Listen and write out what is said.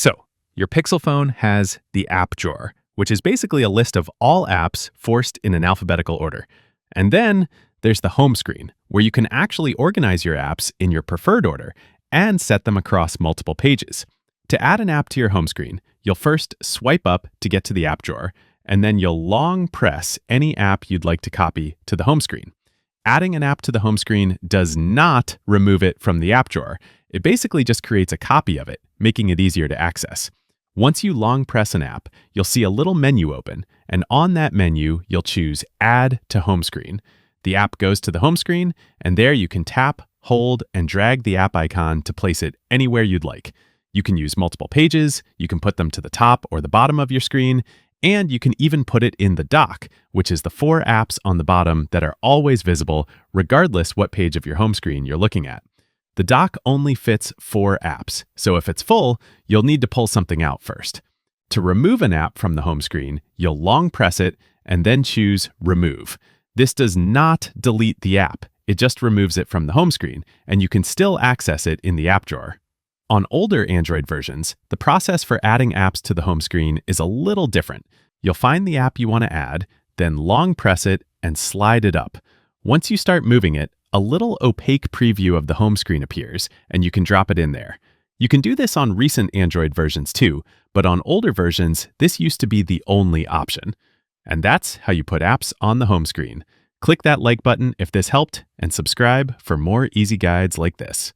So, your Pixel phone has the app drawer, which is basically a list of all apps forced in an alphabetical order. And then there's the home screen, where you can actually organize your apps in your preferred order and set them across multiple pages. To add an app to your home screen, you'll first swipe up to get to the app drawer, and then you'll long press any app you'd like to copy to the home screen. Adding an app to the home screen does not remove it from the app drawer. It basically just creates a copy of it, making it easier to access. Once you long press an app, you'll see a little menu open, and on that menu, you'll choose Add to Home Screen. The app goes to the home screen, and there you can tap, hold, and drag the app icon to place it anywhere you'd like. You can use multiple pages, you can put them to the top or the bottom of your screen, and you can even put it in the dock, which is the 4 apps on the bottom that are always visible regardless what page of your home screen you're looking at. The dock only fits 4 apps, so if it's full, you'll need to pull something out first. To remove an app from the home screen, you'll long press it and then choose Remove. This does not delete the app, it just removes it from the home screen, and you can still access it in the app drawer. On older Android versions, the process for adding apps to the home screen is a little different. You'll find the app you want to add, then long press it and slide it up. Once you start moving it, a little opaque preview of the home screen appears, and you can drop it in there. You can do this on recent Android versions too, but on older versions, this used to be the only option. And that's how you put apps on the home screen. Click that like button if this helped, and subscribe for more easy guides like this.